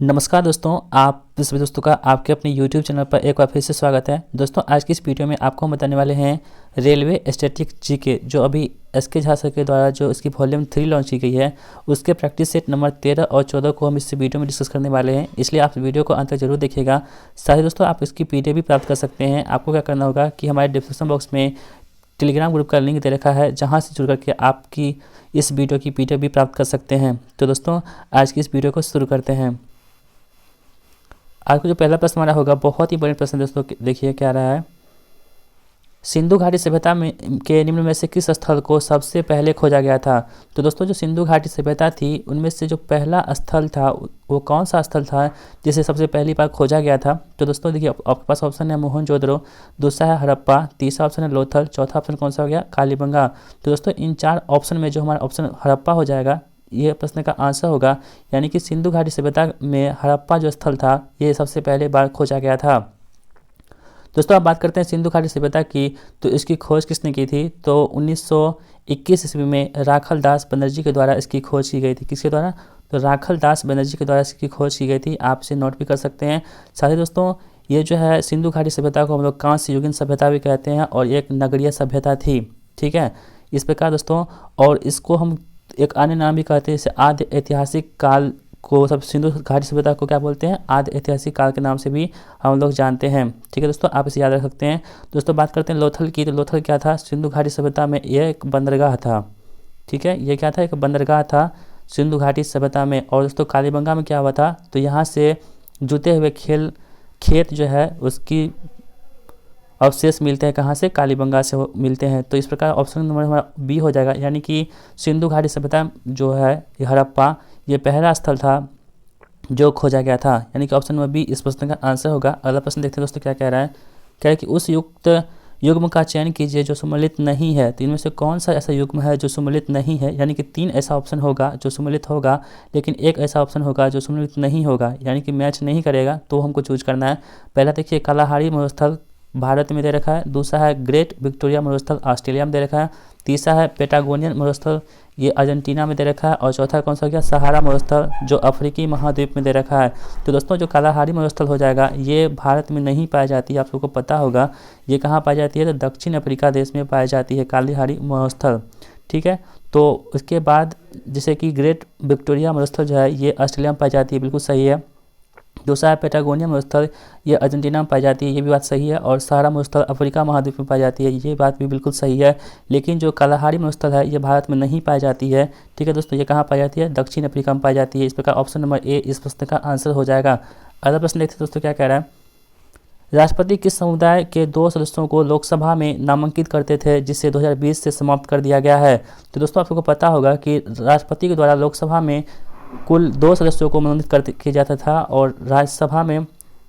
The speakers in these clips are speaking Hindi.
नमस्कार दोस्तों, आप सभी दोस्तों का आपके अपने YouTube चैनल पर एक बार फिर से स्वागत है। दोस्तों आज की इस वीडियो में आपको हम बताने वाले हैं रेलवे स्टैटिक जीके जो अभी एस.के. झा सर के द्वारा जो इसकी वॉल्यूम 3 लॉन्च की गई है, उसके प्रैक्टिस सेट नंबर 13 और 14 को हम इस वीडियो में डिस्कस करने वाले हैं। इसलिए आप वीडियो को अंत तक जरूर देखिएगा। साथ ही दोस्तों आप इसकी PDF भी प्राप्त कर सकते हैं। आपको क्या करना होगा कि हमारे डिस्क्रिप्शन बॉक्स में टेलीग्राम ग्रुप का लिंक दे रखा है, जहां से जुड़ करके आपकी इस वीडियो की PDF भी प्राप्त कर सकते हैं। तो दोस्तों आज की इस वीडियो को शुरू करते हैं। आज का जो पहला प्रश्न हमारा होगा, बहुत ही बड़े प्रश्न दोस्तों, देखिए क्या रहा है। सिंधु घाटी सभ्यता में के निम्न में से किस स्थल को सबसे पहले खोजा गया था? तो दोस्तों जो सिंधु घाटी सभ्यता थी उनमें से जो पहला स्थल था वो कौन सा स्थल था जिसे सबसे पहली बार खोजा गया था? तो दोस्तों देखिए आपके पास ऑप्शन है मोहनजोदड़ो, दूसरा है हड़प्पा, तीसरा ऑप्शन है लोथल, चौथा ऑप्शन कौन सा हो गया? कालीबंगा। तो दोस्तों इन चार ऑप्शन में जो हमारा ऑप्शन हड़प्पा हो जाएगा, ये प्रश्न का आंसर होगा। यानी कि सिंधु घाटी सभ्यता में हड़प्पा जो स्थल था ये सबसे पहले बार खोजा गया था। दोस्तों आप बात करते हैं सिंधु घाटी सभ्यता की, तो इसकी खोज किसने की थी? तो 1921 ईस्वी में राखल दास बनर्जी के द्वारा इसकी खोज की गई थी। किसके द्वारा? तो राखल दास बनर्जी के द्वारा इसकी खोज की गई थी। आप इसे नोट भी कर सकते हैं। साथ ही दोस्तों ये जो है सिंधु घाटी सभ्यता को हम लोग कांस्य युगीन सभ्यता भी कहते हैं और एक नगरीय सभ्यता थी। ठीक है, इस प्रकार दोस्तों, और इसको हम एक अन्य नाम भी कहते हैं, जैसे आद्य ऐतिहासिक काल को सब सिंधु घाटी सभ्यता को क्या बोलते हैं? आद्य ऐतिहासिक काल के नाम से भी हम लोग जानते हैं। ठीक है दोस्तों, आप इसे याद रख सकते हैं। दोस्तों बात करते हैं लोथल की, तो लोथल क्या था? सिंधु घाटी सभ्यता में यह एक बंदरगाह था। ठीक है, ये क्या था? एक बंदरगाह था सिंधु घाटी सभ्यता में। और दोस्तों कालीबंगा में क्या हुआ था? तो यहाँ से जुते हुए खेत जो है उसकी अवशेष मिलते हैं। कहाँ से? कालीबंगा से मिलते हैं। तो इस प्रकार ऑप्शन नंबर हमारा बी हो जाएगा। यानी कि सिंधु घाटी सभ्यता जो है हड़प्पा, ये पहला स्थल था जो खोजा गया था। यानी कि ऑप्शन नंबर बी इस प्रश्न का आंसर होगा। अगला प्रश्न देखते हैं दोस्तों क्या कह रहा है। कह रहा है कि उस युग्म का चयन कीजिए जो सुमेलित नहीं है। तो इनमें से कौन सा ऐसा युग्म है जो सुमेलित नहीं है? यानी कि 3 ऐसा ऑप्शन होगा जो सुमेलित होगा, लेकिन एक ऐसा ऑप्शन होगा जो सुमेलित नहीं होगा, यानी कि मैच नहीं करेगा, तो हमको चूज करना है। पहला देखिए कालाहारी मरुस्थल भारत में दे रखा है, दूसरा है ग्रेट विक्टोरिया मरुस्थल ऑस्ट्रेलिया में दे रखा है, तीसरा है पेटागोनियन मरुस्थल ये अर्जेंटीना में दे रखा है, और चौथा कौन सा हो गया? सहारा मरुस्थल जो अफ्रीकी महाद्वीप में दे रखा है। तो दोस्तों जो कालाहारी मरुस्थल हो जाएगा ये भारत में नहीं पाई जाती है, आप सबको पता होगा। ये कहाँ पाई जाती है? तो दक्षिण अफ्रीका देश में पाई जाती है कालाहारी मरुस्थल। ठीक है, तो उसके बाद जैसे कि ग्रेट विक्टोरिया मरुस्थल जो है ये ऑस्ट्रेलिया में पाई जाती है, बिल्कुल सही है। दूसरा है पेटागोनिया मरुस्थल, ये अर्जेंटीना में पाई जाती है, ये भी बात सही है। और सहारा मरुस्थल अफ्रीका महाद्वीप में पाई जाती है, ये बात भी बिल्कुल सही है। लेकिन जो कालाहारी मरुस्थल है ये भारत में नहीं पाई जाती है। ठीक है दोस्तों, ये कहाँ पाई जाती है? दक्षिण अफ्रीका में पाई जाती है। इस प्रकार ऑप्शन नंबर ए इस प्रश्न का आंसर हो जाएगा। अगला प्रश्न देखते हैं दोस्तों क्या कह रहा है। राष्ट्रपति किस समुदाय के 2 सदस्यों को लोकसभा में नामांकित करते थे जिसे 2020 से समाप्त कर दिया गया है? तो दोस्तों आप सबको पता होगा कि राष्ट्रपति के द्वारा लोकसभा में कुल 2 सदस्यों को मनोनीत किया जाता था और राज्यसभा में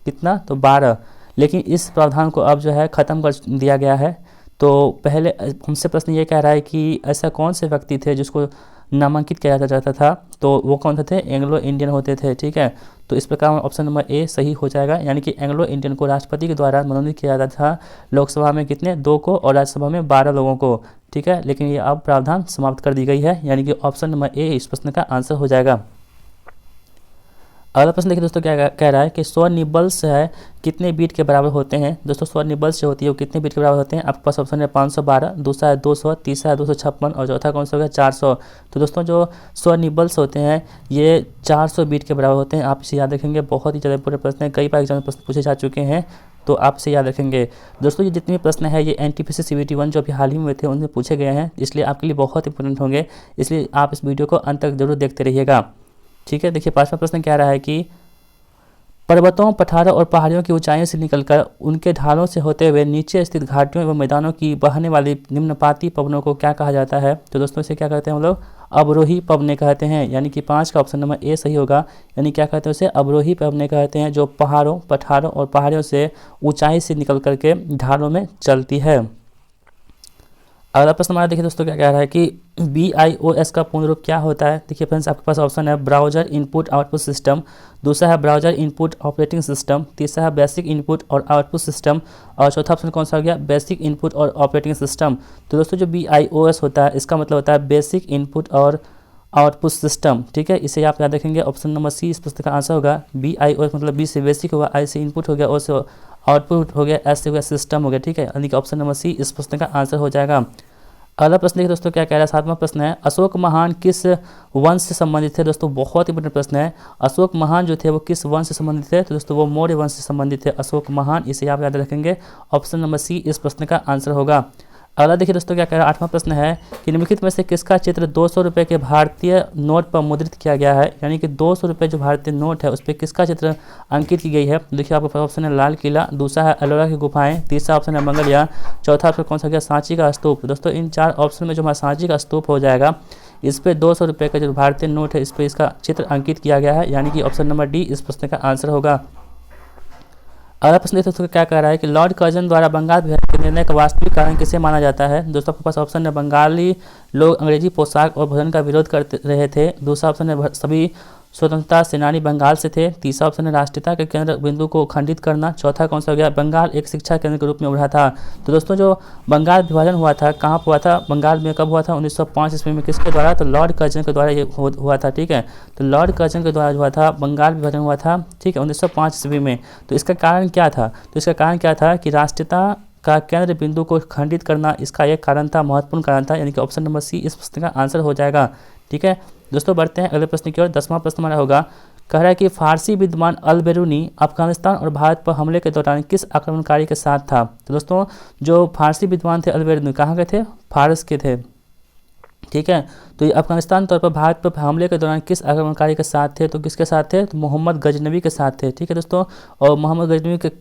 कितना? तो 12। लेकिन इस प्रावधान को अब जो है ख़त्म कर दिया गया है। तो पहले हमसे प्रश्न ये कह रहा है कि ऐसा कौन से व्यक्ति थे जिसको नामांकित किया जाता था? तो वो कौन से थे? एंग्लो इंडियन होते थे। ठीक है, तो इस प्रकार ऑप्शन नंबर ए सही हो जाएगा। यानी कि एंग्लो इंडियन को राष्ट्रपति के द्वारा मनोनीत किया जाता था लोकसभा में कितने? 2 को, और राज्यसभा में 12 लोगों को। ठीक है, लेकिन ये अब प्रावधान समाप्त कर दी गई है। यानी कि ऑप्शन नंबर ए इस प्रश्न का आंसर हो जाएगा। अगला प्रश्न देखिए दोस्तों क्या कह रहा है कि स्वनिर्बल्स है कितने बीट के बराबर होते हैं? दोस्तों स्वनिर्बल्स जो होती है वो कितने बीट के बराबर होते हैं? आपके पास ऑप्शन है 512, दूसरा है 200, तीसरा है 256 और चौथा कौन सा हो गया? 400। तो दोस्तों जो स्वनिर्बल्स होते हैं ये 400 बीट के बराबर होते हैं। आप इसे याद रखेंगे, बहुत ही ज़्यादा पूरे प्रश्न है, कई बार एग्जाम में प्रश्न पूछे जा चुके हैं, तो आप इसे याद रखेंगे। दोस्तों ये जितने भी प्रश्न है ये NTPC CBT 1 जो अभी हाल ही में हुए थे उनमें पूछे गए हैं, इसलिए आपके लिए बहुत इंपॉर्टेंट होंगे। इसलिए आप इस वीडियो को अंत तक जरूर देखते रहिएगा। ठीक है, देखिए 5वां प्रश्न क्या रहा है कि पर्वतों, पठारों और पहाड़ियों की ऊंचाइयों से निकलकर उनके ढालों से होते हुए नीचे स्थित घाटियों एवं मैदानों की बहने वाली निम्नपाती पवनों को क्या कहा जाता है? तो दोस्तों इसे क्या कहते हैं हम लोग? अवरोही पवनें कहते हैं। यानी कि 5 का ऑप्शन नंबर ए सही होगा। यानी क्या कहते हैं उसे? अवरोही पवनें कहते हैं, जो पहाड़ों, पठारों और पहाड़ियों से ऊंचाई से निकल करके ढालों में चलती है। अगला प्रश्न हमारा देखिए दोस्तों क्या कह रहा है कि BIOS का पूर्ण रूप क्या होता है? देखिए फ्रेंड्स आपके पास ऑप्शन है ब्राउजर इनपुट आउटपुट सिस्टम, दूसरा है ब्राउजर इनपुट ऑपरेटिंग सिस्टम, तीसरा है बेसिक इनपुट और आउटपुट सिस्टम, और चौथा ऑप्शन कौन सा हो गया? बेसिक इनपुट और ऑपरेटिंग सिस्टम। तो दोस्तों जो BIOS होता है इसका मतलब होता है बेसिक इनपुट और आउटपुट सिस्टम, ठीक है, इसे आप याद रखेंगे। ऑप्शन नंबर सी इस प्रश्न का आंसर होगा। BIOS मतलब बी से बेसिक होगा, आई से इनपुट हो गया, और से आउटपुट हो गया, एस से हो गया सिस्टम हो गया, ठीक है, यानी कि ऑप्शन नंबर सी इस प्रश्न का आंसर हो जाएगा। अगला प्रश्न देखिए दोस्तों क्या कह रहा है, 7वां प्रश्न है, अशोक महान किस वंश से संबंधित थे। दोस्तों बहुत इंपॉर्टेंट प्रश्न है, अशोक महान जो थे वो किस वंश से संबंधित थे, तो दोस्तों वो मौर्य वंश से संबंधित थे अशोक महान, इसे आप याद रखेंगे। ऑप्शन नंबर सी इस प्रश्न का आंसर होगा। अगला देखिए दोस्तों क्या कह रहा है, 8वां प्रश्न है कि निम्नलिखित में से किसका चित्र 200 रुपये के भारतीय नोट पर मुद्रित किया गया है, यानी कि 200 रुपये जो भारतीय नोट है उस पर किसका चित्र अंकित की गई है। देखिए आपका ऑप्शन है लाल किला, दूसरा है एलोरा की गुफाएं, तीसरा ऑप्शन है मंगलयान, चौथा ऑप्शन कौन सा गया, सांची का स्तूप। दोस्तों इन 4 ऑप्शन में जो हमारा सांची का स्तूप हो जाएगा, इस पर 200 रुपये का जो भारतीय नोट है इस पर इसका चित्र अंकित किया गया है, यानी कि ऑप्शन नंबर डी इस प्रश्न का आंसर होगा। अगला प्रश्न देखते हैं क्या कह रहा है कि लॉर्ड कर्जन द्वारा बंगाल विभाजन के निर्णय का वास्तविक कारण किसे माना जाता है। दोस्तों आपके पास ऑप्शन है बंगाली लोग अंग्रेजी पोशाक और भोजन का विरोध करते रहे थे, दूसरा ऑप्शन है सभी स्वतंत्रता सेनानी बंगाल से थे, तीसरा ऑप्शन है राष्ट्रीयता के केंद्र बिंदु को खंडित करना, चौथा कौन सा हो गया, बंगाल एक शिक्षा केंद्र के रूप में उभरा था। तो दोस्तों जो बंगाल विभाजन हुआ था कहाँ पर हुआ था, बंगाल में कब हुआ था, 1905 ईस्वी में, किसके द्वारा, तो लॉर्ड कर्जन के द्वारा ये हुआ था, ठीक है। तो लॉर्ड कर्जन के द्वारा जो हुआ था बंगाल विभाजन हुआ था, ठीक है, 1905 ईस्वी में। तो इसका कारण क्या था, तो इसका कारण क्या था कि राष्ट्रीयता का केंद्र बिंदु को खंडित करना इसका एक कारण था, महत्वपूर्ण कारण था, यानी कि ऑप्शन नंबर सी इस प्रश्न का आंसर हो जाएगा, ठीक है। दोस्तों बढ़ते हैं अगले प्रश्न की ओर। 10वां प्रश्न हमारा होगा, कह रहा है कि फारसी विद्वान अल-बेरूनी अफगानिस्तान और भारत पर हमले के दौरान किस आक्रमणकारी के साथ था। तो दोस्तों जो फारसी विद्वान थे अल-बेरूनी कहाँ के थे, फारस के थे, ठीक है। तो ये अफगानिस्तान तौर पर भारत पर हमले के दौरान किस आक्रमणकारी के साथ थे, तो किसके साथ थे, तो मोहम्मद गजनवी के साथ थे, ठीक है दोस्तों। और मोहम्मद गजनवी के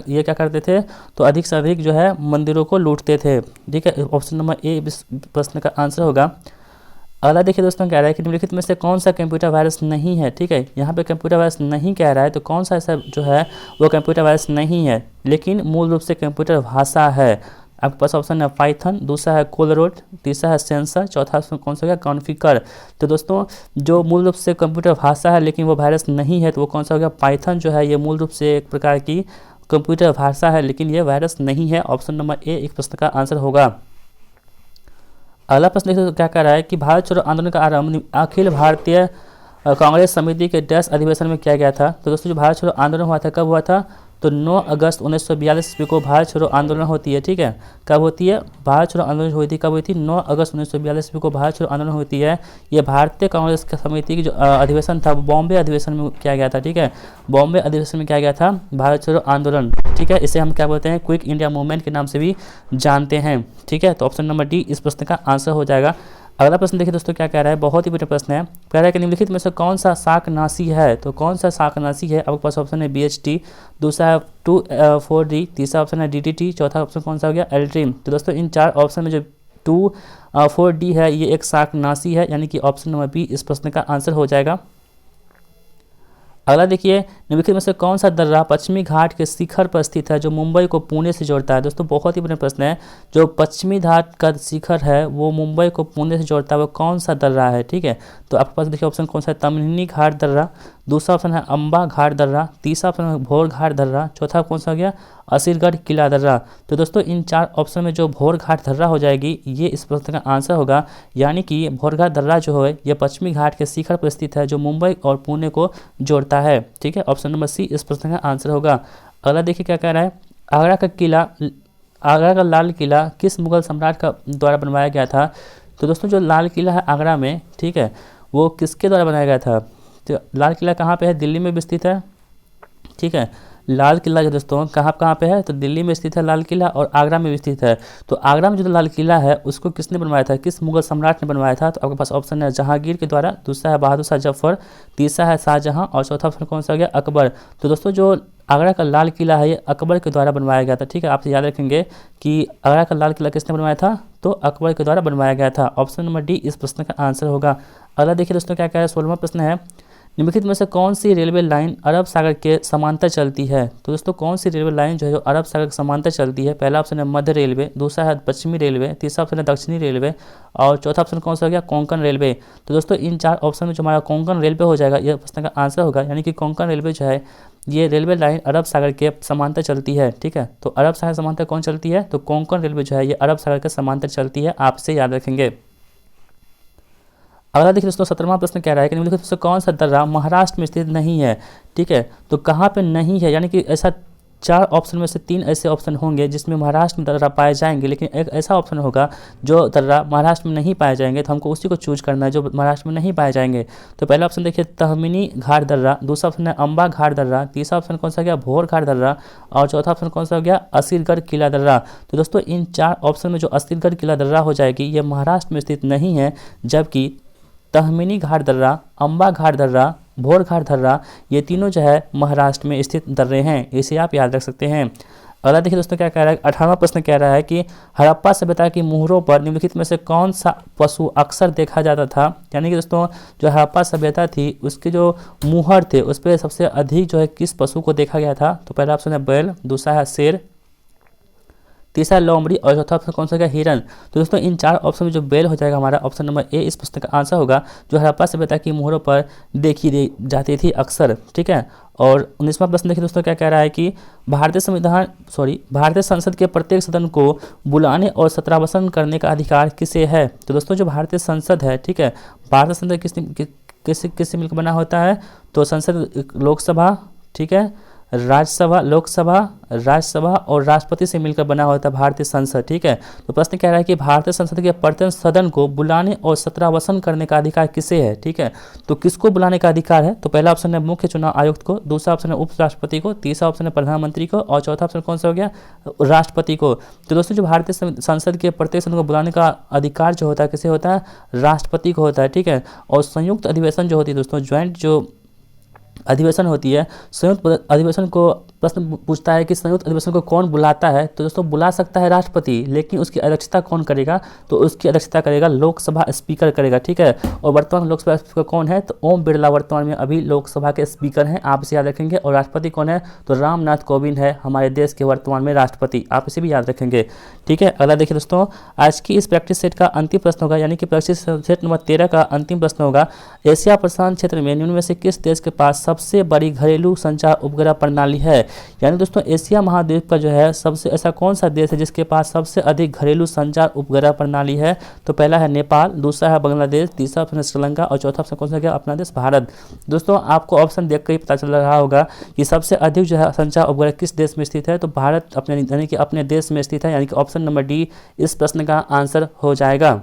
ये क्या करते थे, तो अधिक से अधिक जो है मंदिरों को लूटते थे, ठीक है। ऑप्शन नंबर ए इस प्रश्न का आंसर होगा। अगला देखिए दोस्तों कह रहा है कि निम्नलिखित में से कौन सा कंप्यूटर वायरस नहीं है, ठीक है। यहाँ पे कंप्यूटर वायरस नहीं कह रहा है, तो कौन सा ऐसा जो है वो कंप्यूटर वायरस नहीं है, लेकिन मूल रूप से कंप्यूटर भाषा है। आपके पास ऑप्शन है पाइथन, दूसरा है कोलरोड, तीसरा है सेंसर, चौथा ऑप्शन कौन सा हो गया, कॉन्फ़िगर। तो दोस्तों जो मूल रूप से कंप्यूटर भाषा है लेकिन वो वायरस नहीं है, तो वो कौन सा हो गया, पाइथन जो है ये मूल रूप से एक प्रकार की कंप्यूटर भाषा है लेकिन ये वायरस नहीं है। ऑप्शन नंबर ए एक प्रश्न का आंसर होगा। अगला प्रश्न देखिए क्या कह रहा है कि भारत छोड़ो आंदोलन का आरंभ अखिल भारतीय कांग्रेस समिति के डैश अधिवेशन में किया गया था। तो दोस्तों जो भारत छोड़ो आंदोलन हुआ था कब हुआ था, तो 9 अगस्त 1942 ईस्वी को भारत छोड़ो आंदोलन होती है, ठीक है। कब होती है, भारत छोड़ो आंदोलन हुई थी, कब हुई थी, 9 अगस्त 1942 ईस्वी को भारत छोड़ो आंदोलन होती है। ये भारतीय कांग्रेस समिति की जो अधिवेशन था वो बॉम्बे अधिवेशन में किया गया था, ठीक है। बॉम्बे अधिवेशन में किया गया था भारत छोड़ो आंदोलन, ठीक है। इसे हम क्या बोलते हैं, क्विक इंडिया मूवमेंट के नाम से भी जानते हैं, ठीक है। तो ऑप्शन नंबर डी इस प्रश्न का आंसर हो जाएगा। अगला प्रश्न देखिए दोस्तों क्या कह रहा है, बहुत ही बड़ा प्रश्न है। कह रहा है कि निम्नलिखित में से कौन सा शाकनाशी है, तो कौन सा शाकनाशी है। आपके पास ऑप्शन है BHT, दूसरा है 2,4-D, तीसरा ऑप्शन है DDT, चौथा ऑप्शन कौन सा हो गया, एल्ट्रीन। तो दोस्तों इन 4 ऑप्शन में जो 2,4-D है ये एक शाकनाशी है, यानी कि ऑप्शन नंबर बी इस प्रश्न का आंसर हो जाएगा। अगला देखिए निम्नलिखित में से कौन सा दर्रा पश्चिमी घाट के शिखर पर स्थित है जो मुंबई को पुणे से जोड़ता है। दोस्तों बहुत ही बड़ा प्रश्न है, जो पश्चिमी घाट का शिखर है वो मुंबई को पुणे से जोड़ता है वो कौन सा दर्रा है, ठीक है। तो आपके पास देखिए ऑप्शन कौन सा है, तमन्नी घाट दर्रा, दूसरा ऑप्शन है अम्बा घाट दर्रा, तीसरा ऑप्शन है भोर घाट दर्रा, चौथा कौन सा हो गया, असीरगढ़ किला दर्रा। तो दोस्तों इन 4 ऑप्शन में जो भोर घाट दर्रा हो जाएगी ये इस प्रश्न का आंसर होगा, यानी कि भोर घाट दर्रा जो है ये पश्चिमी घाट के शिखर पर स्थित है जो मुंबई और पुणे को जोड़ता है, ठीक है। ऑप्शन नंबर सी इस प्रश्न का आंसर होगा। अगला देखिए क्या कह रहा है, आगरा का लाल किला किस मुगल सम्राट का द्वारा बनवाया गया था। तो दोस्तों जो लाल किला है आगरा में, ठीक है, वो किसके द्वारा बनाया गया था। तो लाल किला कहाँ पे है, दिल्ली में भी स्थित है, ठीक है। लाल किला जो दोस्तों कहाँ पे है, तो दिल्ली में स्थित है लाल किला और आगरा में भी स्थित है। तो आगरा में जो लाल किला है उसको किसने बनवाया था, किस मुगल सम्राट ने बनवाया था। तो आपके पास ऑप्शन है जहांगीर के द्वारा, दूसरा है बहादुर शाह जफर, तीसरा है शाहजहां और चौथा ऑप्शन कौन सा हो गया, अकबर। तो दोस्तों जो आगरा का लाल किला है ये अकबर के द्वारा बनवाया गया था, ठीक है। आपसे याद रखेंगे कि आगरा का लाल किला किसने बनवाया था, तो अकबर के द्वारा बनवाया गया था। ऑप्शन नंबर डी इस प्रश्न का आंसर होगा। अगला देखिए दोस्तों क्या कह रहा है, 16वां प्रश्न है, निम्नलिखित में से कौन सी रेलवे लाइन अरब सागर के समांतर चलती है। तो दोस्तों कौन सी रेलवे लाइन जो है जो अरब सागर के समांतर चलती है। पहला ऑप्शन है मध्य रेलवे, दूसरा है पश्चिमी रेलवे, तीसरा ऑप्शन है दक्षिणी रेलवे और चौथा ऑप्शन कौन सा हो गया, कोंकण रेलवे। तो दोस्तों इन 4 ऑप्शन में जो हमारा कोंकण रेलवे हो जाएगा यह प्रश्न का आंसर होगा, यानी कि कोंकण रेलवे जो है ये रेलवे लाइन अरब सागर के समांतर चलती है, ठीक है। तो अरब सागर समांतर कौन चलती है, तो कोंकण रेलवे जो है ये अरब सागर के समांतर चलती है, आपसे याद रखेंगे। अगला देखिए दोस्तों 17वां प्रश्न कह रहा है कि निम्नलिखित में से कौन सा दर्रा महाराष्ट्र में स्थित नहीं है। ठीक है, तो कहाँ पे नहीं है, यानी कि ऐसा 4 ऑप्शन में से 3 ऐसे ऑप्शन होंगे जिसमें महाराष्ट्र में दर्रा पाए जाएंगे, लेकिन एक ऐसा ऑप्शन होगा जो दर्रा महाराष्ट्र में नहीं पाए जाएंगे, तो हमको उसी को चूज करना है जो महाराष्ट्र में नहीं पाए जाएंगे। तो पहला ऑप्शन देखिए तहमिनी घाट दर्रा, दूसरा ऑप्शन है अम्बा घाट दर्रा, तीसरा ऑप्शन कौन सा गया भोर घाट दर्रा, और चौथा ऑप्शन कौन सा हो गया असीरगढ़ किला दर्रा। तो दोस्तों इन 4 ऑप्शन में जो असीरगढ़ किला दर्रा हो जाएगी ये महाराष्ट्र में स्थित नहीं है, जबकि तहमिनी घाट दर्रा, अम्बा घाट दर्रा, भोर घाट दर्रा ये तीनों जो है महाराष्ट्र में स्थित दर्रे हैं, इसे आप याद रख सकते हैं। अगला देखिए दोस्तों क्या कह रहा है, 18वां प्रश्न कह रहा है कि हड़प्पा सभ्यता की मुहरों पर निम्नलिखित में से कौन सा पशु अक्सर देखा जाता था। यानी कि दोस्तों जो हड़प्पा सभ्यता थी उसके जो मुहर थे उस पर सबसे अधिक जो है किस पशु को देखा गया था। तो पहला ऑप्शन है बैल, दूसरा है शेर, तीसरा लोमड़ी, और चौथा ऑप्शन कौन सा गया हिरन। तो दोस्तों इन 4 ऑप्शन में जो बेल हो जाएगा हमारा ऑप्शन नंबर ए इस प्रश्न का आंसर होगा, जो हड़प्पा सभ्यता की मुहरों पर देखी जाती थी अक्सर। ठीक है, और 19वां प्रश्न देखिए दोस्तों क्या कह रहा है कि भारतीय संसद के प्रत्येक सदन को बुलाने और सत्रावसान करने का अधिकार किसे है। तो दोस्तों जो भारतीय संसद है, ठीक है, भारतीय संसद किससे मिलकर बना होता है, तो संसद लोकसभा, ठीक है, राज्यसभा, लोकसभा, राज्यसभा और राष्ट्रपति से मिलकर बना होता है भारतीय संसद। ठीक है, तो प्रश्न कह रहा है कि भारतीय संसद के प्रत्येक सदन को बुलाने और सत्रावसान करने का अधिकार किसे है। ठीक है, तो किसको बुलाने का अधिकार है, तो पहला ऑप्शन है मुख्य चुनाव आयुक्त को, दूसरा ऑप्शन है उपराष्ट्रपति को, तीसरा ऑप्शन है प्रधानमंत्री को, और चौथा ऑप्शन कौन सा हो गया राष्ट्रपति को। तो दोस्तों जो भारतीय संसद के प्रत्येक सदन को बुलाने का अधिकार जो होता है किसे होता है, राष्ट्रपति को होता है। ठीक है, और संयुक्त अधिवेशन जो होती है दोस्तों, ज्वाइंट जो अधिवेशन होती है, संयुक्त अधिवेशन को प्रश्न पूछता है कि संयुक्त अधिवेशन को कौन बुलाता है। तो दोस्तों बुला सकता है राष्ट्रपति, लेकिन उसकी अध्यक्षता कौन करेगा, तो उसकी अध्यक्षता करेगा लोकसभा स्पीकर करेगा। ठीक है, और वर्तमान लोकसभा स्पीकर कौन है, तो ओम बिरला वर्तमान में अभी लोकसभा के स्पीकर हैं, आप इसे याद रखेंगे। और राष्ट्रपति कौन है, तो रामनाथ कोविंद है हमारे देश के वर्तमान में राष्ट्रपति, आप इसे भी याद रखेंगे। ठीक है, अगला देखिए दोस्तों आज की इस प्रैक्टिस सेट का अंतिम प्रश्न होगा, यानी कि प्रैक्टिस सेट नंबर 13 का अंतिम प्रश्न होगा, एशिया प्रशांत क्षेत्र में निम्न में से किस देश के पास सबसे बड़ी घरेलू संचार उपग्रह प्रणाली है। यानी दोस्तों एशिया महाद्वीप का जो है सबसे ऐसा कौन सा देश है जिसके पास सबसे अधिक घरेलू संचार उपग्रह प्रणाली है। तो पहला है नेपाल, दूसरा है बांग्लादेश, तीसरा ऑप्शन है श्रीलंका, और चौथा ऑप्शन कौन सा गया अपना देश भारत। दोस्तों आपको ऑप्शन देखकर ही पता चल रहा होगा कि सबसे अधिक जो है संचार उपग्रह किस देश में स्थित है, तो भारत अपने यानी कि अपने देश में स्थित है, यानी कि ऑप्शन नंबर डी इस प्रश्न का आंसर हो जाएगा।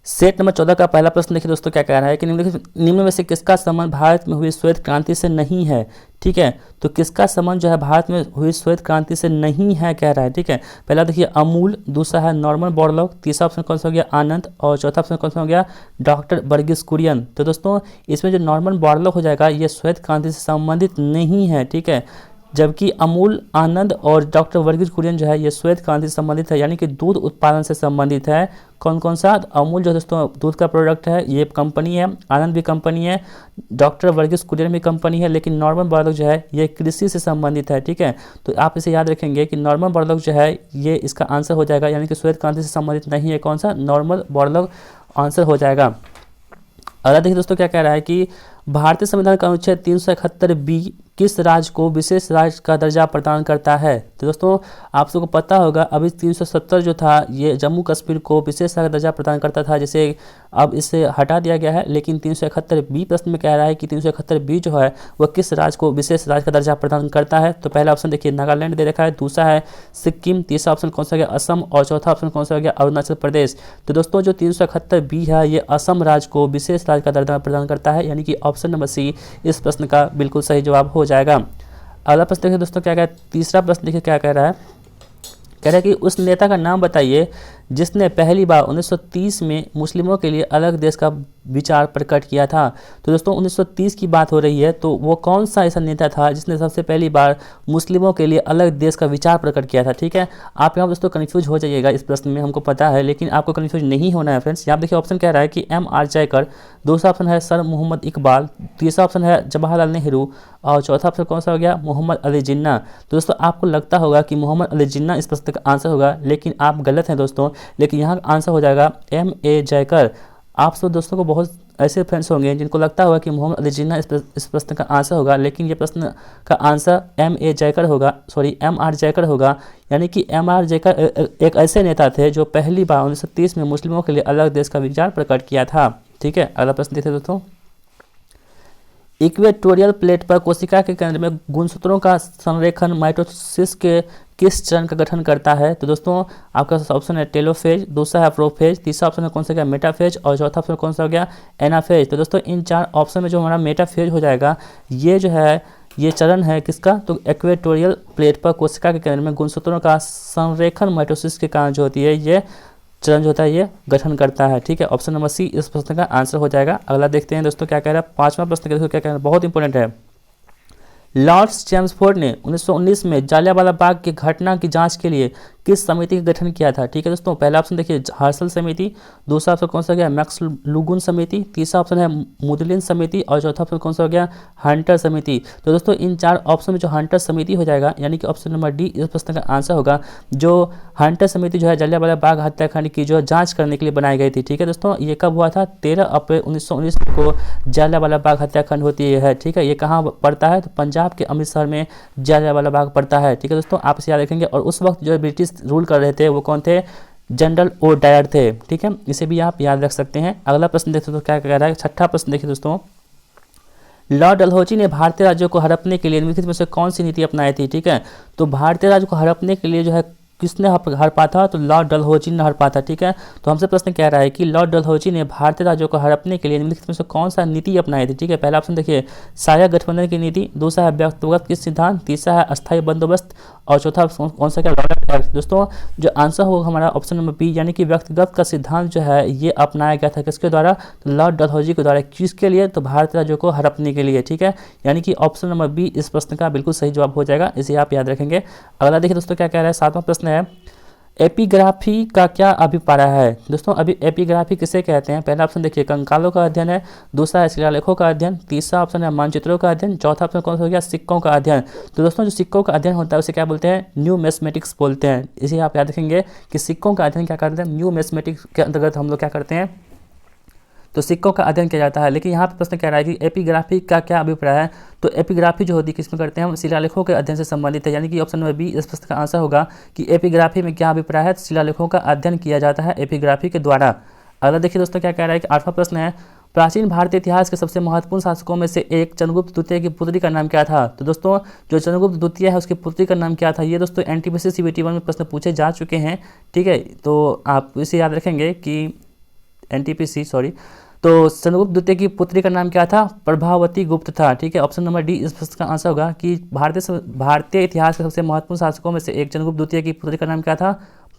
सेट नंबर 14 का पहला प्रश्न देखिए दोस्तों क्या कह रहा है कि निम्न में से किसका संबंध भारत में हुई श्वेत क्रांति से नहीं है। ठीक है, तो किसका संबंध जो है भारत में हुई श्वेत क्रांति से नहीं है कह रहा है। ठीक है, पहला देखिए अमूल, दूसरा है नॉर्मन बोरलॉग, तीसरा ऑप्शन कौन सा हो गया आनंद, और चौथा ऑप्शन कौन सा हो गया डॉक्टर वर्गीस कुरियन। तो दोस्तों इसमें जो नॉर्मन बोरलॉग हो जाएगा ये श्वेत क्रांति से संबंधित नहीं है। ठीक है, जबकि अमूल, आनंद और डॉक्टर वर्गीस कुरियन जो है ये श्वेत क्रांति से संबंधित है, यानी कि दूध उत्पादन से संबंधित है। कौन कौन सा, अमूल जो दोस्तों दूध का प्रोडक्ट है ये कंपनी है, आनंद भी कंपनी है, डॉक्टर वर्गीस कुरियन भी कंपनी है, लेकिन नॉर्मन बोरलॉग जो है ये कृषि से संबंधित है। ठीक है, तो आप इसे याद रखेंगे कि नॉर्मन बोरलॉग जो है ये इसका आंसर हो जाएगा, यानी कि श्वेत क्रांति से संबंधित नहीं है, कौन सा नॉर्मन बोरलॉग आंसर हो जाएगा। अगला देखिए दोस्तों क्या कह रहा है कि भारतीय संविधान का अनुच्छेद 371 किस राज्य को विशेष राज्य का दर्जा प्रदान करता है। तो दोस्तों आप सबको पता होगा अभी 370 जो था ये जम्मू कश्मीर को विशेष राज्य का दर्जा प्रदान करता था, जिसे अब इसे हटा दिया गया है, लेकिन 371 प्रश्न में कह रहा है कि 371 जो है वह किस राज्य को विशेष राज्य का दर्जा प्रदान करता है। तो पहला ऑप्शन देखिए नागालैंड दे रखा है, दूसरा है सिक्किम, तीसरा ऑप्शन कौन सा गया असम, और चौथा ऑप्शन कौन सा हो गया अरुणाचल प्रदेश। तो दोस्तों जो 371 है ये असम राज्य को विशेष राज्य का दर्जा प्रदान करता है, यानी कि ऑप्शन नंबर सी इस प्रश्न का बिल्कुल सही जवाब हो जाएगा। अगला प्रश्न देखिए दोस्तों क्या कह रहा है, तीसरा प्रश्न देखिए क्या कह रहा है, कह रहा है कि उस नेता का नाम बताइए जिसने पहली बार 1930 में मुस्लिमों के लिए अलग देश का विचार प्रकट किया था। तो दोस्तों 1930 की बात हो रही है, तो वो कौन सा ऐसा नेता था जिसने सबसे पहली बार मुस्लिमों के लिए अलग देश का विचार प्रकट किया था। ठीक है, आप यहाँ दोस्तों कन्फ्यूज हो जाइएगा इस प्रश्न में, हमको पता है, लेकिन आपको कन्फ्यूज नहीं होना है फ्रेंड्स। यहाँ देखिए ऑप्शन कह रहा है कि M.R. जयकर, दूसरा ऑप्शन है सर मोहम्मद इकबाल, तीसरा ऑप्शन है जवाहरलाल नेहरू, और चौथा ऑप्शन कौन सा हो गया मोहम्मद अली जिन्ना। तो दोस्तों आपको लगता होगा कि मोहम्मद अली जिन्ना इस प्रश्न का आंसर होगा, लेकिन आप गलत हैं दोस्तों, लेकिन यहाँ आंसर हो जाएगा M.A. जयकर। आप सब दोस्तों को बहुत ऐसे फ्रेंड्स होंगे जिनको लगता होगा कि मोहम्मद अली जिन्ना इस प्रश्न का आंसर होगा, लेकिन ये प्रश्न का आंसर M.A. जयकर होगा, सॉरी M.R. जयकर होगा। यानी कि M.R. जयकर एक ऐसे नेता थे जो पहली बार 1930 में मुस्लिमों के लिए अलग देश का विचार प्रकट किया था। ठीक है, अगला प्रश्न देखते दोस्तों। इक्वेटोरियल प्लेट पर कोशिका के केंद्र में गुणसूत्रों का संरेखन माइटोसिस के किस चरण का गठन करता है? तो दोस्तों आपका ऑप्शन है टेलोफेज, दूसरा है प्रोफेज, तीसरा ऑप्शन है कौन सा गया मेटाफेज, और चौथा ऑप्शन कौन सा हो गया एनाफेज। तो दोस्तों इन 4 ऑप्शन में जो हमारा मेटाफेज हो जाएगा, ये जो है ये चरण है किसका? तो इक्वेटोरियल प्लेट पर कोशिका के केंद्र में गुणसूत्रों का संरेखन माइटोसिस के कारण जो होती है ये चरण जो होता है ये गठन करता है। ठीक है, ऑप्शन नंबर सी इस प्रश्न का आंसर हो जाएगा। अगला देखते हैं दोस्तों क्या कह रहा है, 5वां प्रश्न देखो क्या कह रहा है, बहुत इंपॉर्टेंट है। लॉर्ड चैम्सफोर्ड ने 1919 में जालियांवाला बाग की घटना की जांच के लिए किस समिति का गठन किया था? ठीक है दोस्तों, पहला ऑप्शन देखिए हर्सल समिति, दूसरा ऑप्शन कौन सा हो गया मैक्स लुगुन समिति, तीसरा ऑप्शन है मुदलिन समिति, और चौथा ऑप्शन कौन सा हो गया हंटर समिति। तो दोस्तों इन 4 ऑप्शन में जो हंटर समिति हो जाएगा, यानी कि ऑप्शन नंबर डी इस प्रश्न का आंसर होगा। जो हंटर समिति जो है जालियांवाला बाग हत्याकांड की जो जाँच करने के लिए बनाई गई थी। ठीक है दोस्तों, ये कब हुआ था? 13 अप्रैल 1919 को जालियांवाला बाग हत्याकांड होती है। ठीक है, ये कहाँ पड़ता है? तो पंजाब के अमृतसर में जालियांवाला बाग पड़ता है। ठीक है दोस्तों, आप इसे याद रखेंगे। और उस वक्त जो ब्रिटिश रूल कर रहे थे वो कौन थे? जनरल ओ डायर थे। ठीक है, इसे भी आप याद रख सकते हैं। अगला प्रश्न देखते तो क्या कह रहा है, 6ठा प्रश्न देखिए दोस्तों। लॉर्ड डलहौजी ने भारतीय राज्यों को हड़पने के लिए निम्नलिखित में से कौन सी नीति अपनाई थी? ठीक है, तो भारतीय राज्य को हड़पने के लिए जो है किसने हड़पा था? तो लॉर्ड डलहौजी ने हड़पा था। ठीक है, तो हमसे प्रश्न कह रहा है कि लॉर्ड डलहौजी ने भारतीय राज्यों को हड़पने के लिए निम्नलिखित में से कौन सा नीति अपनाई थी? ठीक है, पहला ऑप्शन देखिए साझा गठबंधन की नीति, दूसरा है व्यक्तिगत के सिद्धांत, तीसरा है अस्थायी बंदोबस्त, और चौथा कौन सा क्या लॉर्ड एक्ट। दोस्तों जो आंसर होगा हमारा ऑप्शन नंबर बी, यानी कि व्यक्तिगत का सिद्धांत जो है ये अपनाया गया था किसके द्वारा? तो लॉर्ड डलहौजी के द्वारा। किसके लिए? तो भारतीय राज्यों को हड़पने के लिए। ठीक है, यानी कि ऑप्शन नंबर बी इस प्रश्न का बिल्कुल सही जवाब हो जाएगा, इसे आप याद रखेंगे। अगला देखिए दोस्तों क्या कह रहा है, 7वां प्रश्न है एपिग्राफी का क्या अभिप्राय है? दोस्तों अभी एपिग्राफी किसे कहते हैं? पहला ऑप्शन देखिए कंकालों का अध्ययन है, दूसरा है शिलालेखों का अध्ययन, तीसरा ऑप्शन है मानचित्रों का अध्ययन, चौथा ऑप्शन कौन सा हो गया सिक्कों का अध्ययन। तो दोस्तों जो सिक्कों का अध्ययन होता है उसे क्या बोलते हैं? न्यूमिस्मेटिक्स बोलते हैं। इसे आप याद रखेंगे कि सिक्कों का अध्ययन क्या करते हैं? न्यूमिस्मेटिक्स के अंतर्गत हम लोग क्या करते हैं तो सिक्कों का अध्ययन किया जाता है। लेकिन यहाँ पे प्रश्न कह रहा है कि एपिग्राफी का क्या अभिप्राय है? तो एपिग्राफी जो होती है किसमें करते हैं हम? शिलालेखों के अध्ययन से संबंधित है, यानी कि ऑप्शन नंबर बी इस प्रश्न का आंसर होगा कि एपिग्राफी में क्या अभिप्राय है? शिलालेखों का अध्ययन किया जाता है एपिग्राफी के द्वारा। अगला देखिए दोस्तों क्या कह रहा है कि 8वां प्रश्न है प्राचीन भारतीय इतिहास के सबसे महत्वपूर्ण शासकों में से एक चंद्रगुप्त द्वितीय की पुत्री का नाम क्या था? तो दोस्तों जो चंद्रगुप्त द्वितीय है उसकी पुत्री का नाम क्या था? ये दोस्तों एनटीपीसी CBT 1 में प्रश्न पूछे जा चुके हैं। ठीक है, तो आप इसे याद रखेंगे कि एनटीपीसी तो चंद्रगुप्त द्वितीय की पुत्री का नाम क्या था? प्रभावती गुप्त था। ठीक है, ऑप्शन नंबर डी इस प्रश्न का आंसर होगा कि भारतीय इतिहास के सबसे महत्वपूर्ण शासकों में से एक चंद्रगुप्त द्वितीय की पुत्री का नाम क्या था?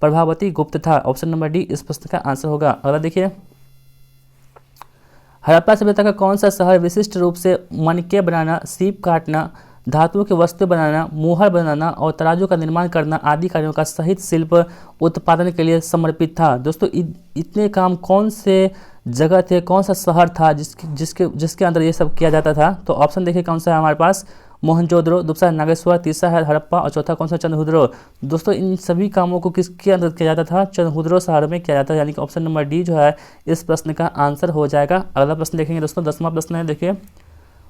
प्रभावती गुप्त था। ऑप्शन नंबर डी इस प्रश्न का आंसर होगा। अगला देखिए हड़प्पा सभ्यता का कौन सा शहर विशिष्ट रूप से मणके बनाना, सीप काटना, धातुओं की वस्तु बनाना, मुहर बनाना और तराजू का निर्माण करना आदि कार्यों का सहित शिल्प उत्पादन के लिए समर्पित था? दोस्तों इतने काम कौन से जगह थे, कौन सा शहर था जिसके अंदर ये सब किया जाता था? तो ऑप्शन देखिए कौन सा है हमारे पास? मोहनजोदड़ो, दूसरा नागेश्वर, तीसरा है हड़प्पा और चौथा कौन सा? चंद्रहुदड़ो। दोस्तों इन सभी कामों को किसके अंदर किया जाता था? चंद्रहुदड़ो शहर में किया जाता है, यानी कि ऑप्शन नंबर डी जो है इस प्रश्न का आंसर हो जाएगा। अगला प्रश्न देखेंगे दोस्तों, 10वां प्रश्न है देखिए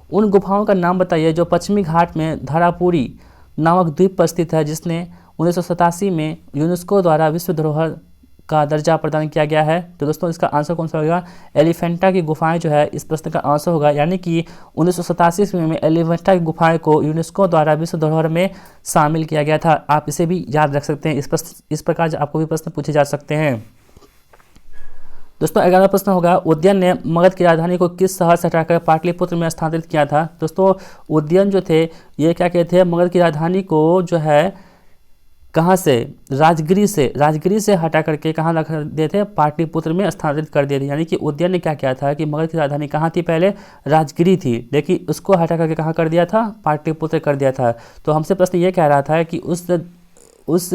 उन गुफाओं का नाम बताइए जो पश्चिमी घाट में धरापुरी नामक द्वीप पर स्थित है जिसने 1987 में यूनेस्को द्वारा विश्व धरोहर का दर्जा प्रदान किया गया है। तो दोस्तों इसका आंसर कौन सा होगा? एलिफेंटा की गुफाएं जो है इस प्रश्न का आंसर होगा, यानी कि 1987 में एलिफेंटा की गुफाएं को यूनेस्को द्वारा विश्व धरोहर में शामिल किया गया था। आप इसे भी याद रख सकते हैं। इस प्रकार आपको भी प्रश्न पूछे जा सकते हैं। दोस्तों 11वां प्रश्न होगा उदयन ने मगध की राजधानी को किस शहर से हटाकर पाटलिपुत्र में स्थानांतरित किया था? दोस्तों उदयन जो थे ये क्या कहते हैं मगध की राजधानी को जो है कहाँ से? राजगिरी से हटा करके कहाँ रख दिए थे? पाटलिपुत्र में स्थानांतरित कर दिए थे। यानी कि उदयन ने क्या किया था कि मगध की राजधानी कहाँ थी? पहले राजगिरी थी, लेकिन उसको हटा करके कहाँ कर दिया था? पाटलिपुत्र कर दिया था। तो हमसे प्रश्न ये कह रहा था कि उस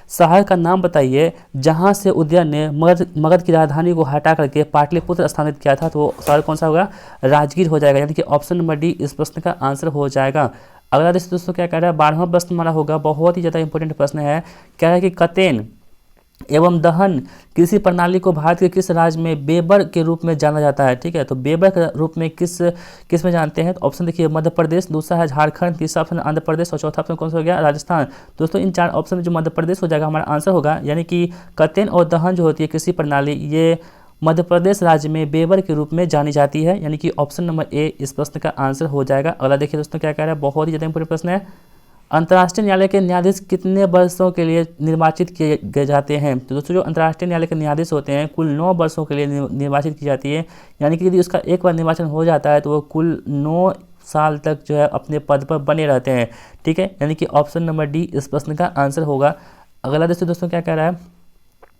शहर का नाम बताइए जहां से उदयन ने मगध की राजधानी को हटा करके पाटलिपुत्र स्थानांतरित किया था। तो वो शहर कौन सा होगा? राजगीर हो जाएगा, यानी कि ऑप्शन नंबर डी इस प्रश्न का आंसर हो जाएगा। अगला दोस्तों क्या कह रहा है 12वां प्रश्न हमारा होगा, बहुत ही ज़्यादा इंपॉर्टेंट प्रश्न है। कह रहा है कि कतेन एवं दहन कृषि प्रणाली को भारत के किस राज्य में बेबर के रूप में जाना जाता है। ठीक है, तो बेबर के रूप में किस में जानते हैं। तो ऑप्शन देखिए मध्य प्रदेश, दूसरा है झारखंड, तीसरा ऑप्शन आंध्र प्रदेश और चौथा ऑप्शन कौन सा हो गया राजस्थान। दोस्तों इन 4 ऑप्शन में जो मध्य प्रदेश हो जाएगा हमारा आंसर होगा, यानी कि कतेन और दहन जो होती है कृषि प्रणाली, ये मध्य प्रदेश राज्य में बेबर के रूप में जानी जाती है, यानी कि ऑप्शन नंबर ए इस प्रश्न का आंसर हो जाएगा। अगला देखिए दोस्तों क्या कह रहा है, बहुत ही ज़्यादा इंपोर्टेंट प्रश्न है। अंतर्राष्ट्रीय न्यायालय के न्यायाधीश कितने वर्षों के लिए निर्वाचित किए गए जाते हैं। तो दोस्तों जो अंतर्राष्ट्रीय न्यायालय के न्यायाधीश होते हैं कुल 9 वर्षों के लिए निर्वाचित की जाती है, यानी कि यदि उसका एक बार निर्वाचन हो जाता है तो वो कुल 9 साल तक जो है अपने पद पर बने रहते हैं। ठीक है, यानी कि ऑप्शन नंबर डी इस प्रश्न का आंसर होगा। अगला दोस्तों क्या कह रहा है,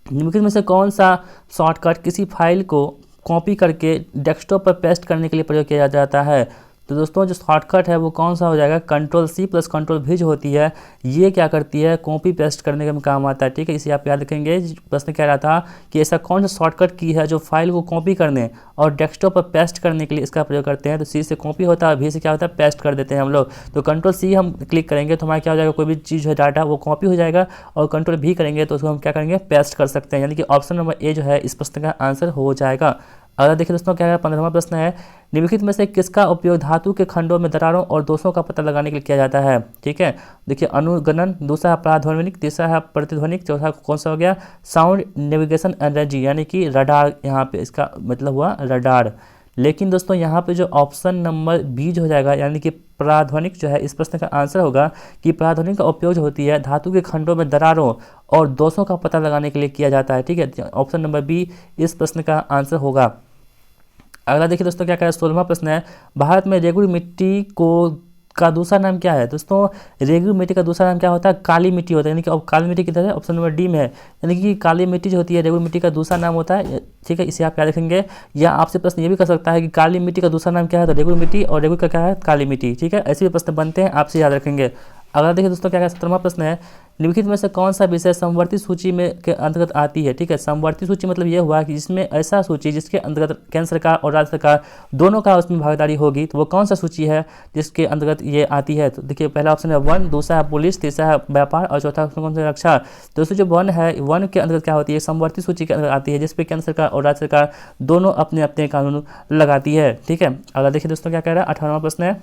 निम्नलिखित में से कौन सा शॉर्टकट किसी फाइल को कॉपी करके डेस्कटॉप पर पेस्ट करने के लिए प्रयोग किया जाता है। तो दोस्तों जो शॉर्टकट है वो कौन सा हो जाएगा, Ctrl+C + Ctrl+V जो होती है ये क्या करती है, कॉपी पेस्ट करने का काम आता है। ठीक है, इसे आप याद रखेंगे। प्रश्न कह रहा था कि ऐसा कौन सा शॉर्टकट की है जो फाइल को कॉपी करने और डेस्कटॉप पर पेस्ट करने के लिए इसका प्रयोग करते हैं। तो C से कॉपी होता है, V से क्या होता है, पेस्ट कर देते हैं हम लोग। तो Ctrl+C हम क्लिक करेंगे तो हमारा क्या हो जाएगा, कोई भी चीज़ है डाटा वो कॉपी हो जाएगा, और Ctrl+V करेंगे तो उसको हम क्या करेंगे, पेस्ट कर सकते हैं, यानी कि ऑप्शन नंबर ए जो है इस प्रश्न का आंसर हो जाएगा। अगला देखिए दोस्तों क्या है, 15वां प्रश्न है, निम्नलिखित में से किसका उपयोग धातु के खंडों में दरारों और दोषों का पता लगाने के लिए किया जाता है। ठीक है, देखिए अनुगणन, दूसरा है प्राध्वनिक, तीसरा है प्रतिध्वनिक, चौथा कौन सा हो गया, साउंड नेविगेशन एनर्जी, यानी कि रडार, यहाँ पे इसका मतलब हुआ रडार। लेकिन दोस्तों यहाँ पे जो ऑप्शन नंबर बी जो हो जाएगा, यानी कि प्राध्वनिक जो है इस प्रश्न का आंसर होगा कि प्राध्वनिक का उपयोग जो होती है धातु के खंडों में दरारों और दोषों का पता लगाने के लिए किया जाता है। ठीक है, ऑप्शन नंबर बी इस प्रश्न का आंसर होगा। अगला देखिए दोस्तों क्या कह रहा है, 16वां प्रश्न है, भारत में रेगुड़ मिट्टी का दूसरा नाम क्या है। दोस्तों रेगुड़ मिट्टी का दूसरा नाम क्या होता है, काली मिट्टी होता है, यानी कि अब काली मिट्टी किधर है, ऑप्शन नंबर डी में है, यानी कि काली मिट्टी जो होती है रेगुड़ मिट्टी का दूसरा नाम होता है। ठीक है, इसे आप याद रखेंगे। या आपसे प्रश्न ये भी कर सकता है कि काली मिट्टी का दूसरा नाम क्या है, तो रेगुड़ मिट्टी, और रेगुड़ का क्या है, काली मिट्टी। ठीक है, ऐसे भी प्रश्न बनते हैं, आपसे याद रखेंगे। अगला देखिए दोस्तों क्या है, 17वां प्रश्न है, निम्नलिखित में से कौन सा विषय समवर्ती सूची में के अंतर्गत आती है। ठीक है, समवर्ती सूची मतलब ये हुआ कि जिसमें ऐसा सूची जिसके अंतर्गत केंद्र सरकार और राज्य सरकार दोनों का उसमें भागीदारी होगी, तो वो कौन सा सूची है जिसके अंतर्गत ये आती है। तो देखिए पहला ऑप्शन है वन, दूसरा है पुलिस, तीसरा है व्यापार और चौथा ऑप्शन कौन सा, रक्षा। दोस्तों जो वन है, वन के अंतर्गत क्या होती है, समवर्ती सूची के अंतर्गत आती है, जिसपे केंद्र सरकार और राज्य सरकार दोनों अपने अपने कानून लगाती है। ठीक है, अगला देखिए दोस्तों क्या कह रहा है, 18वां प्रश्न है,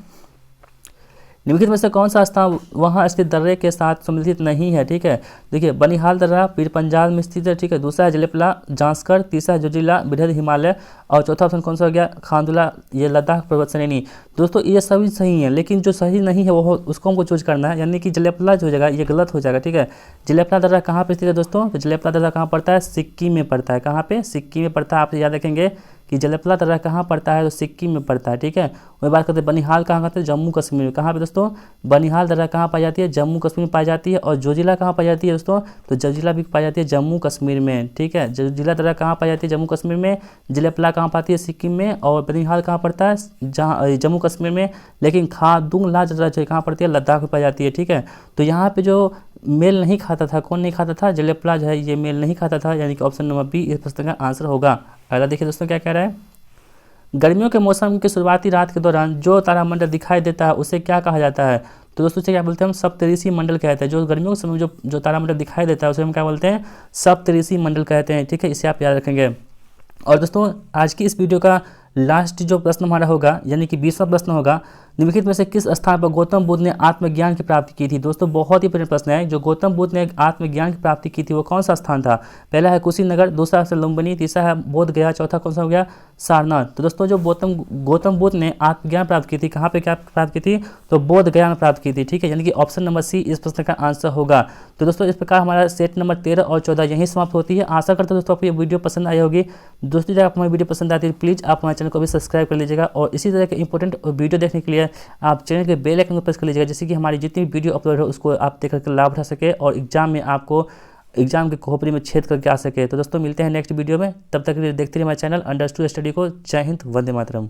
निम्नलिखित में से कौन सा स्थान वहाँ स्थित दर्रे के साथ सम्मिलित नहीं है। ठीक है, देखिए बनिहाल दर्रा पीर पंजाल में स्थित है। ठीक है, दूसरा है जलेपला जांस्कर, तीसरा जोजिला बिरहद हिमालय, और चौथा ऑप्शन कौन सा हो गया, खांदुला ये लद्दाख पर्वत श्रेणी। दोस्तों ये सभी सही है, लेकिन जो सही नहीं है वो उसको हमको चूज करना है, यानी कि जलेपला जो हो जाएगा ये गलत हो जाएगा। ठीक है, जलेपला दर्रा कहाँ पे स्थित है दोस्तों, तो जलेपला दर्रा कहाँ पड़ता है, सिक्किम में पड़ता है। कहाँ पे, सिक्किम में पड़ता है। आप याद रखेंगे कि जलेपला दर्रा कहाँ पड़ता है, तो सिक्किम में पड़ता है। ठीक है, वही बात करते हैं बनिहाल कहाँ करते हैं, जम्मू कश्मीर में। कहाँ पे दोस्तों, बनिहाल दर्रा कहाँ पाई जाती है, जम्मू कश्मीर में पाई जाती है। और जोजिला कहाँ पाई जाती है दोस्तों, तो जोजिला भी पाई जाती है जम्मू कश्मीर में। ठीक है, जोजिला दर्रा कहाँ पाई जाती है, जम्मू कश्मीर में। जलेपला कहाँ पाती है, सिक्किम में। और बनिहाल कहाँ पड़ता है, जहाँ जम्मू कश्मीर में। लेकिन खारदुंगला दर्रा जो कहाँ पड़ती है, लद्दाख में पाई जाती है। ठीक है, तो यहाँ पे जो मेल नहीं खाता था, कौन नहीं खाता था, जलेपला जो है ये मेल नहीं खाता था, यानी कि ऑप्शन नंबर बी इस प्रश्न का आंसर होगा। अगला देखिए दोस्तों क्या कह रहा है, गर्मियों के मौसम की शुरुआती रात के दौरान जो तारामंडल दिखाई देता है उसे क्या कहा जाता है। तो दोस्तों से क्या बोलते हैं, हम सप्तऋषि मंडल कहते हैं। जो गर्मियों के समय जो तारामंडल दिखाई देता है उसे हम क्या बोलते हैं, सप्तऋषि मंडल कहते हैं। ठीक है, इसे आप याद रखेंगे। और दोस्तों आज की इस वीडियो का लास्ट जो प्रश्न हमारा होगा, यानी कि 20वां प्रश्न होगा, निम्नलिखित में से किस स्थान पर गौतम बुद्ध ने आत्मज्ञान की प्राप्ति की थी। दोस्तों बहुत ही इंपॉर्टेंट प्रश्न है, जो गौतम बुद्ध ने आत्मज्ञान की प्राप्ति की थी वो कौन सा स्थान था। पहला है कुशीनगर, दूसरा है लुम्बिनी, तीसरा है बोध गया, चौथा कौन सा हो गया, सारनाथ। तो दोस्तों जो गौतम बुद्ध ने आत्मज्ञान प्राप्त की थी, कहाँ पे क्या प्राप्त की थी, तो बोध गया में प्राप्त की थी। ठीक है, यानी कि ऑप्शन नंबर सी इस प्रश्न का आंसर होगा। तो दोस्तों इस प्रकार हमारा सेट नंबर 13 और 14 यहीं समाप्त होती है। आशा करता हूं दोस्तों आपको ये वीडियो पसंद आई होगी। दोस्तों जब आपको हमारी वीडियो पसंद आती है प्लीज़ आप हमारे चैनल को भी सब्सक्राइब कर लीजिएगा, और इसी तरह के इंपॉर्टेंट वीडियो देखने के लिए आप चैनल के बेल आइकन को प्रेस कर लीजिएगा, जिससे कि हमारी जितनी भी वीडियो अपलोड हो उसको आप देख करके लाभ उठा सके और एग्जाम में आपको एग्जाम के खोपड़ी में छेद करके आ सके। तो दोस्तों मिलते हैं नेक्स्ट वीडियो में, तब तक के लिए देखते रहिए हमारे चैनल अंडरस्टूड स्टडी को। जय हिंद, वंदे मातरम।